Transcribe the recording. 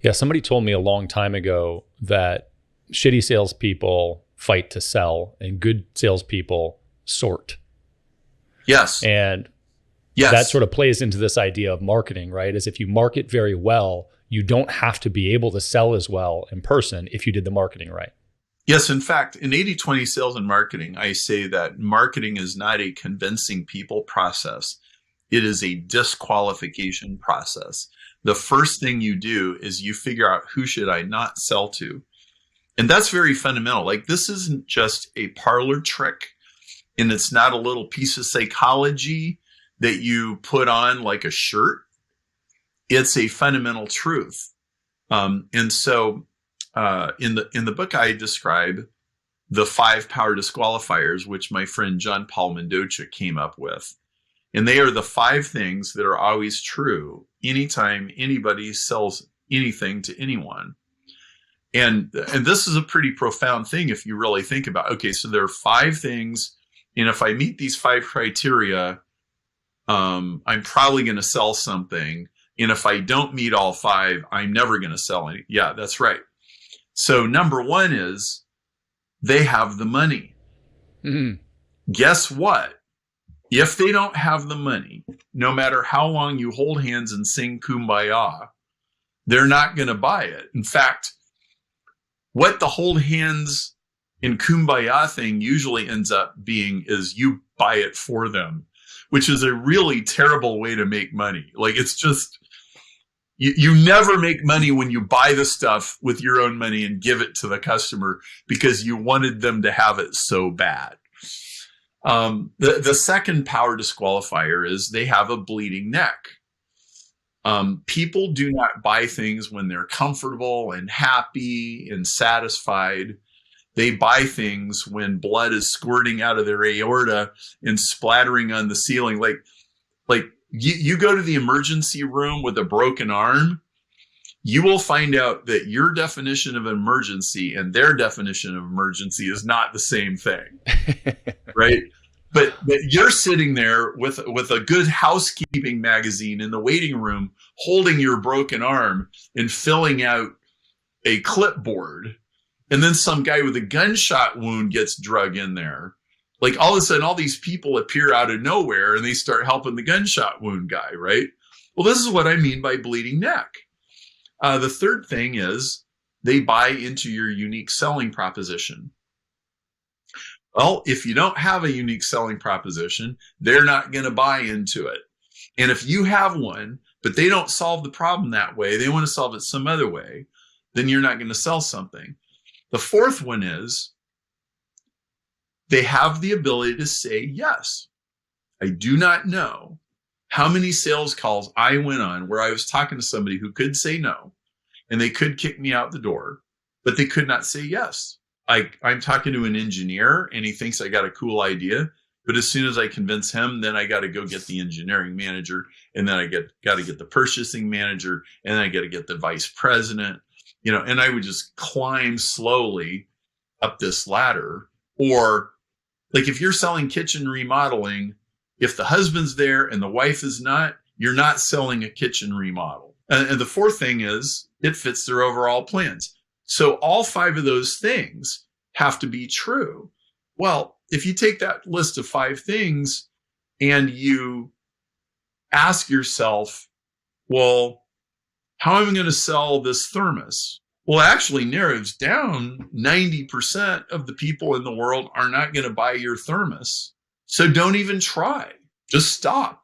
Yeah, somebody told me a long time ago that shitty salespeople fight to sell and good salespeople sort. Yes. And that sort of plays into this idea of marketing, right? As if you market very well, you don't have to be able to sell as well in person if you did the marketing right. Yes. In fact, in 80-20 sales and marketing, I say that marketing is not a convincing people process. It is a disqualification process. The first thing you do is you figure out, who should I not sell to? And that's very fundamental. Like, this isn't just a parlor trick, and it's not a little piece of psychology that you put on like a shirt. It's a fundamental truth. And so in the book, I describe the 5 power disqualifiers, which my friend John Paul Mendoza came up with. And they are the 5 things that are always true anytime anybody sells anything to anyone. And this is a pretty profound thing if you really think about, okay, so there are 5 things, and if I meet these 5 criteria, I'm probably going to sell something. And if I don't meet all 5, I'm never going to sell any. Yeah, that's right. So number 1 is they have the money. Mm-hmm. Guess what? If they don't have the money, no matter how long you hold hands and sing Kumbaya, they're not going to buy it. In fact, what the hold hands in Kumbaya thing usually ends up being is you buy it for them, which is a really terrible way to make money. Like, it's just, you never make money when you buy the stuff with your own money and give it to the customer because you wanted them to have it so bad. The second power disqualifier is they have a bleeding neck. People do not buy things when they're comfortable and happy and satisfied. They buy things when blood is squirting out of their aorta and splattering on the ceiling. Like you go to the emergency room with a broken arm, you will find out that your definition of emergency and their definition of emergency is not the same thing, right? But you're sitting there with a Good Housekeeping magazine in the waiting room, holding your broken arm and filling out a clipboard. And then some guy with a gunshot wound gets drug in there. Like, all of a sudden, all these people appear out of nowhere and they start helping the gunshot wound guy, right? Well, this is what I mean by bleeding neck. The third thing is they buy into your unique selling proposition. Well, if you don't have a unique selling proposition, they're not going to buy into it. And if you have one, but they don't solve the problem that way, they want to solve it some other way, then you're not going to sell something. The fourth one is they have the ability to say yes. I do not know how many sales calls I went on where I was talking to somebody who could say no, and they could kick me out the door, but they could not say yes. I'm talking to an engineer and he thinks I got a cool idea, but as soon as I convince him, then I got to go get the engineering manager, and then I got to get the purchasing manager, and then I got to get the vice president, and I would just climb slowly up this ladder. Or like, if you're selling kitchen remodeling, if the husband's there and the wife is not, you're not selling a kitchen remodel. And the fourth thing is it fits their overall plans. So all 5 of those things have to be true. Well, if you take that list of 5 things and you ask yourself, well, how am I going to sell this thermos? Well, it actually narrows down. 90% of the people in the world are not going to buy your thermos. So don't even try. Just stop.